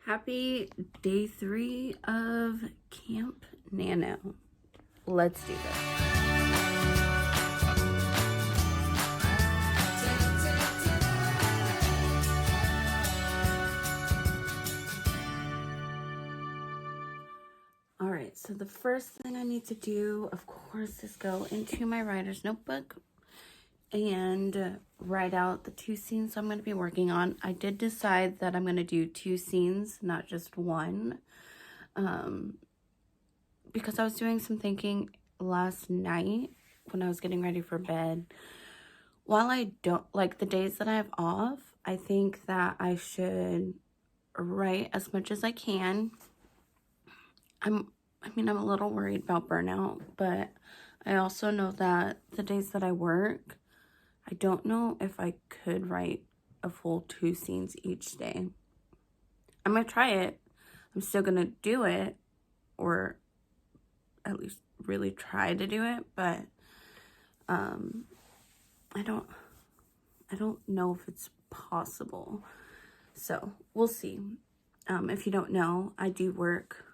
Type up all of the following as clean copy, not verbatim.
Happy day 3 of Camp Nano. Let's do this. All right, so the first thing I need to do, of course, is go into my writer's notebook and write out the 2 scenes I'm going to be working on. I did decide that I'm going to do 2 scenes, not just one, because I was doing some thinking last night when I was getting ready for bed. While I don't like the days that I have off, I think that I should write as much as I can. I'm a little worried about burnout, but I also know that the days that I work, I don't know if I could write a full 2 scenes each day. I'm going to try it. I'm still going to do it, or at least really try to do it, but I don't know if it's possible. So we'll see. If you don't know, I do work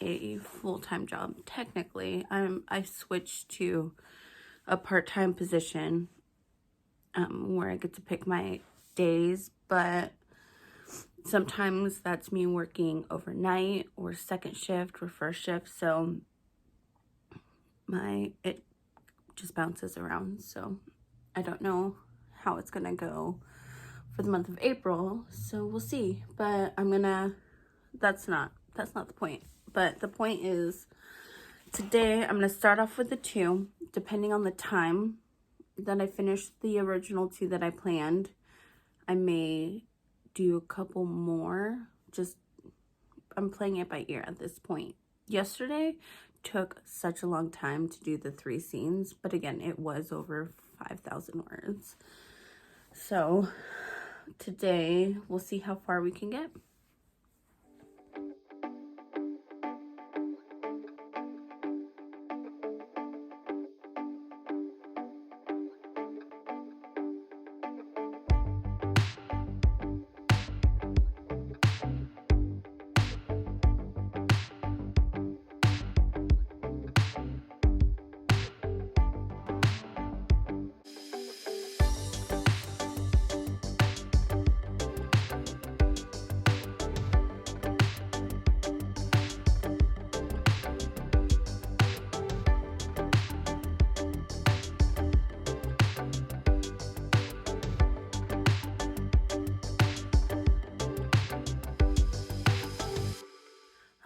a full-time job. Technically, I switched to a part-time position where I get to pick my days, but sometimes that's me working overnight or second shift or first shift, so it just bounces around. So I don't know how it's gonna go for the month of April, so we'll see. But that's not the point. But the point is, today I'm gonna start off with the 2, depending on the time that I finish the original 2 that I planned. I may do a couple more. I'm playing it by ear at this point. Yesterday took such a long time to do the 3 scenes, but again, it was over 5,000 words. So today we'll see how far we can get.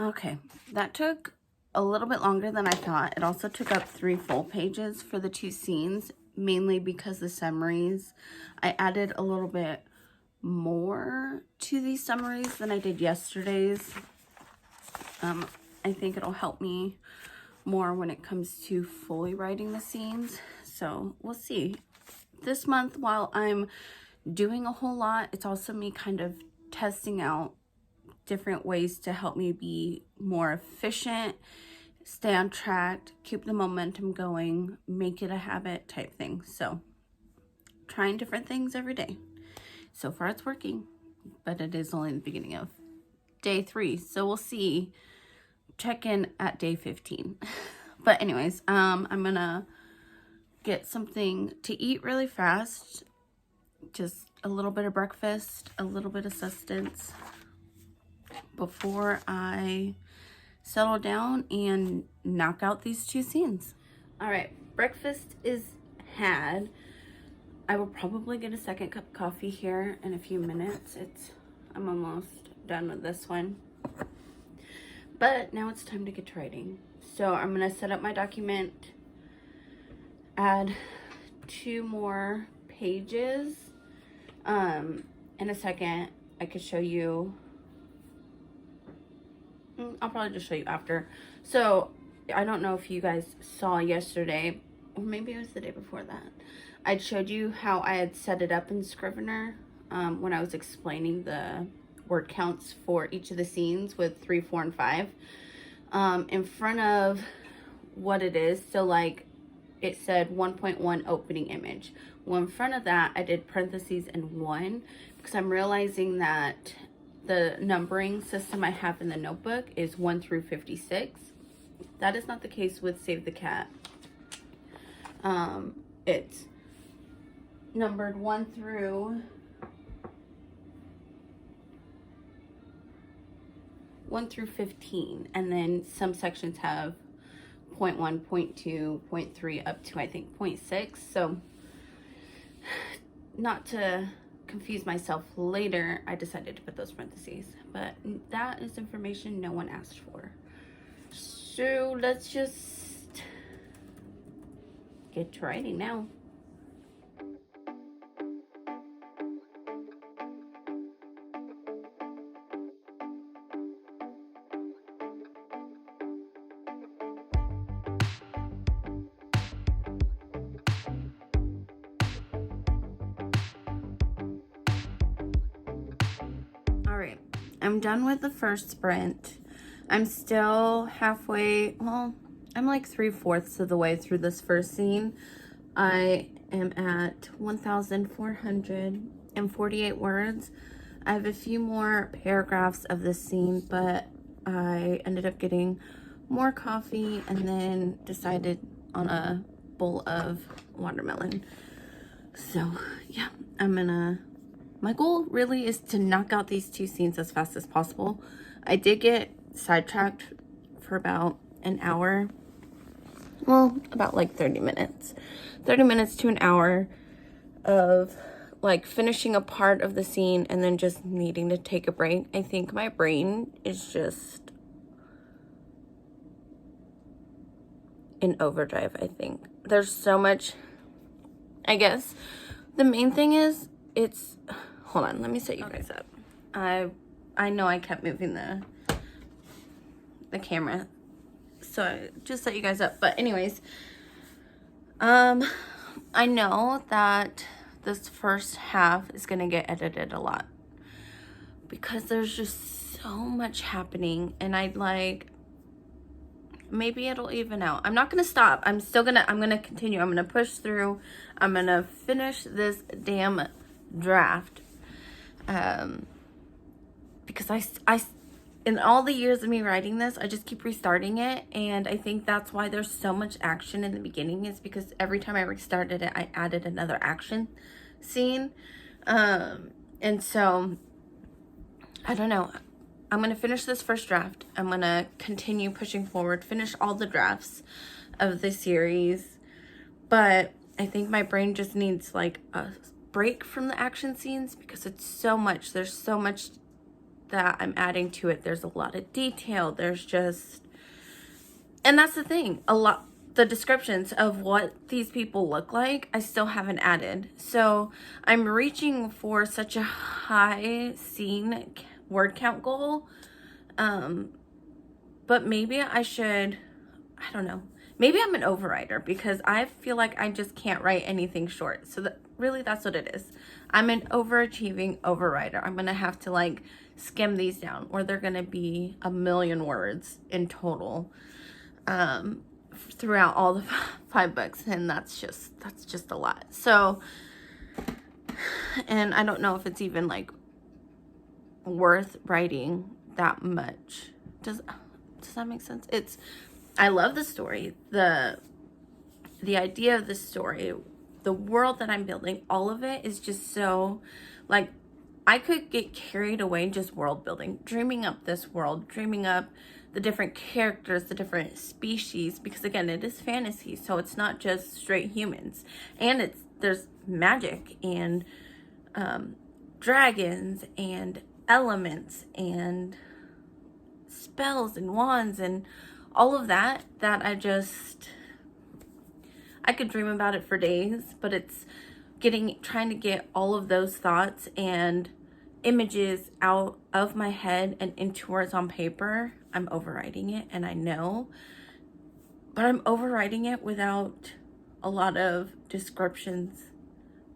Okay, that took a little bit longer than I thought. It also took up 3 full pages for the 2 scenes, mainly because the summaries, I added a little bit more to these summaries than I did yesterday's. I think it'll help me more when it comes to fully writing the scenes. So we'll see. This month, while I'm doing a whole lot, it's also me kind of testing out different ways to help me be more efficient, stay on track, keep the momentum going, make it a habit type thing. So trying different things every day. So far it's working, but it is only the beginning of day 3. So we'll see. Check in at day 15. But anyways, I'm gonna get something to eat really fast. Just a little bit of breakfast, a little bit of sustenance before I settle down and knock out these 2 scenes. All right, breakfast is had. I will probably get a second cup of coffee here in a few minutes. I'm almost done with this one. But now it's time to get to writing. So I'm gonna set up my document, add 2 more pages. In a second, I could show you. I'll probably just show you after. So I don't know if you guys saw yesterday, or maybe it was the day before that, I showed you how I had set it up in Scrivener when I was explaining the word counts for each of the scenes with 3, 4, and 5 in front of what it is. So like it said 1.1 opening image. Well, in front of that I did parentheses and 1, because I'm realizing that the numbering system I have in the notebook is 1 through 56. That is not the case with Save the Cat. It's numbered 1 through 15, and then some sections have 0.1, 0.2, 0.3 up to I think 0.6. So not to confuse myself later, I decided to put those parentheses, but that is information no one asked for. So let's just get to writing now. Alright, I'm done with the first sprint. I'm still halfway, well, I'm like 3/4 of the way through this first scene. I am at 1,448 words. I have a few more paragraphs of this scene, but I ended up getting more coffee and then decided on a bowl of watermelon. So yeah, my goal really is to knock out these 2 scenes as fast as possible. I did get sidetracked for about an hour. Well, about like 30 minutes. 30 minutes to an hour of like finishing a part of the scene and then just needing to take a break. I think my brain is just in overdrive, I think. There's so much, I guess. The main thing is, hold on, let me set you guys up. I know I kept moving the camera, so I just set you guys up. But anyways, I know that this first half is gonna get edited a lot because there's just so much happening, and maybe it'll even out. I'm not gonna stop. I'm gonna continue. I'm gonna push through. I'm gonna finish this damn draft. Because I in all the years of me writing this, I just keep restarting it, and I think that's why there's so much action in the beginning, is because every time I restarted it, I added another action scene. And so I don't know. I'm going to finish this first draft. I'm going to continue pushing forward, finish all the drafts of the series. But I think my brain just needs like a break from the action scenes because it's so much. There's so much that I'm adding to it. There's a lot of detail. There's just, and that's the thing. The descriptions of what these people look like, I still haven't added. So I'm reaching for such a high scene word count goal, but maybe I should, I don't know, maybe I'm an overwriter because I feel like I just can't write anything short. So really that's what it is. I'm an overachieving overwriter. I'm gonna have to like skim these down, or they're gonna be 1,000,000 words in total throughout all the 5 books, and that's just a lot. So, and I don't know if it's even like worth writing that much. Does that make sense? I love the story, the idea of the story, the world that I'm building, all of it is just so, like, I could get carried away just world building, dreaming up this world, dreaming up the different characters, the different species, because again, it is fantasy, so it's not just straight humans, and there's magic and dragons and elements and spells and wands and all of that I could dream about it for days, but it's trying to get all of those thoughts and images out of my head and into words on paper. I'm overwriting it, and I know, but I'm overwriting it without a lot of descriptions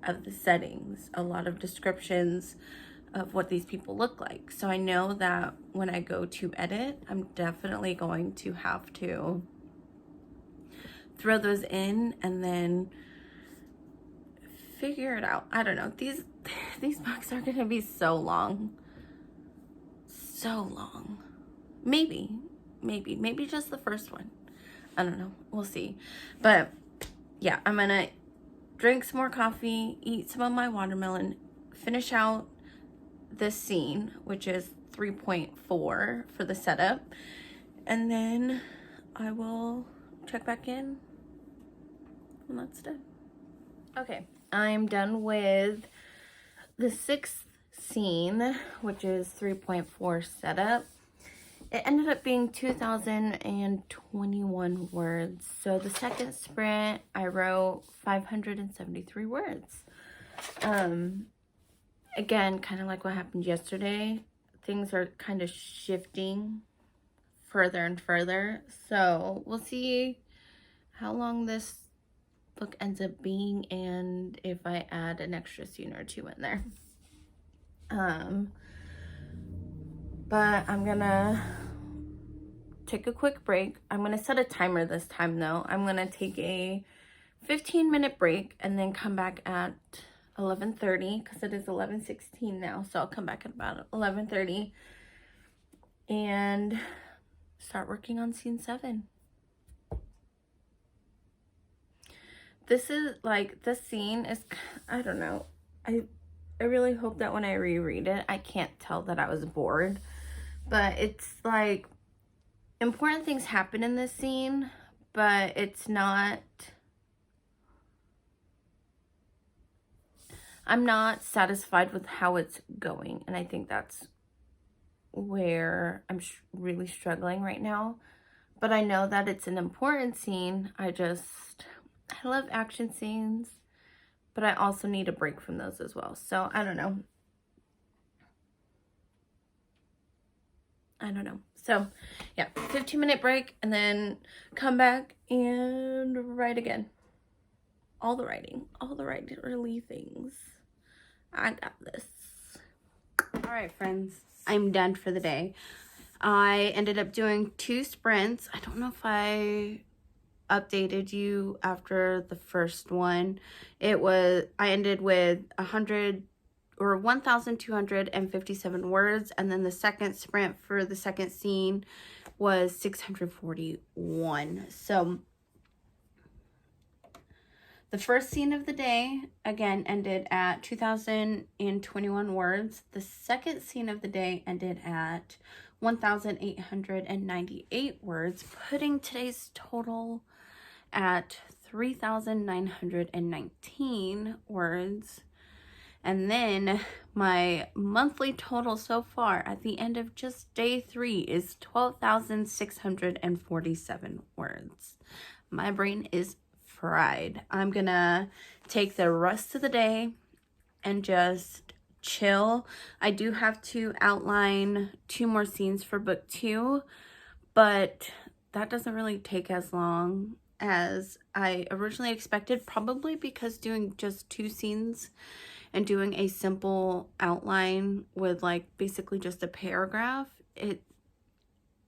of the settings, a lot of descriptions of what these people look like. So I know that when I go to edit, I'm definitely going to have to throw those in and then figure it out. I don't know. These books are going to be so long. so long. Maybe just the first one. I don't know. We'll see. But yeah, I'm gonna drink some more coffee, eat some of my watermelon, finish out this scene, which is 3.4 for the setup, and then I will check back in when that's done. Okay, I'm done with the 6th scene, which is 3.4 setup. It ended up being 2,021 words. So the second sprint, I wrote 573 words. Again, kind of like what happened yesterday, things are kind of shifting further and further. So we'll see how long this book ends up being and if I add an extra scene or 2 in there. But I'm gonna take a quick break. I'm gonna set a timer this time though. I'm gonna take a 15-minute break and then come back at 11:30 because it is 11:16 now. So I'll come back at about 11:30 and start working on scene 7. This is like, this scene is, I don't know. I really hope that when I reread it, I can't tell that I was bored. But it's like, important things happen in this scene, but it's not, I'm not satisfied with how it's going. And I think that's where I'm really struggling right now. But I know that it's an important scene. I love action scenes, but I also need a break from those as well. So I don't know. So yeah, 15-minute break and then come back and write again. All the writing early things. I got this. All right, friends, I'm done for the day. I ended up doing 2 sprints. I don't know if I updated you after the first one. I ended with 1,257 words, and then the second sprint for the second scene was 641. So the first scene of the day, again, ended at 2,021 words. The second scene of the day ended at 1,898 words, putting today's total at 3,919 words. And then my monthly total so far at the end of just day 3 is 12,647 words. My brain is fried. I'm gonna take the rest of the day and just chill. I do have to outline 2 more scenes for book 2, but that doesn't really take as long as I originally expected, probably because doing just 2 scenes and doing a simple outline with like basically just a paragraph, it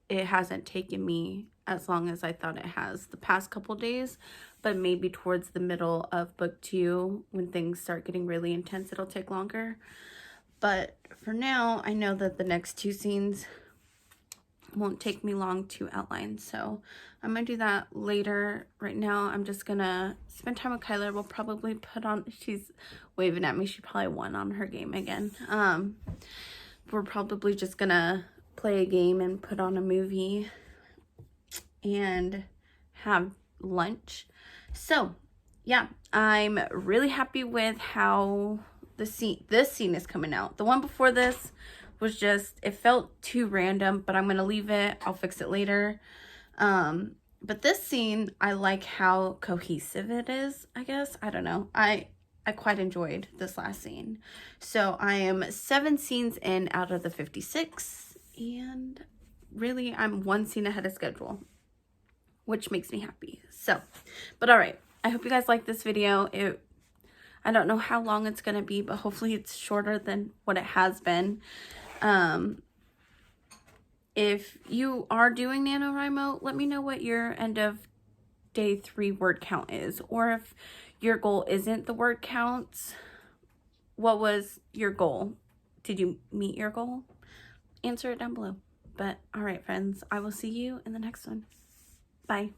hasn't taken me as long as I thought it has the past couple days. But maybe towards the middle of book 2, when things start getting really intense, it'll take longer. But for now, I know that the next 2 scenes won't take me long to outline. So I'm going to do that later. Right now, I'm just going to spend time with Kyler. We'll probably put on, she's waving at me. She probably won on her game again. We're probably just going to play a game and put on a movie and have lunch. So yeah, I'm really happy with how this scene is coming out. The one before this was just, it felt too random, but I'm gonna leave it. I'll fix it later. But this scene, I like how cohesive it is, I guess. I don't know. I quite enjoyed this last scene. So I am 7 scenes in out of the 56, and really I'm 1 scene ahead of schedule, which makes me happy. So, but all right, I hope you guys like this video. I don't know how long it's gonna be, but hopefully it's shorter than what it has been. If you are doing NaNoWriMo, let me know what your end of day 3 word count is, or if your goal isn't the word counts, what was your goal? Did you meet your goal? answer it down below. But all right, friends, I will see you in the next one. Bye.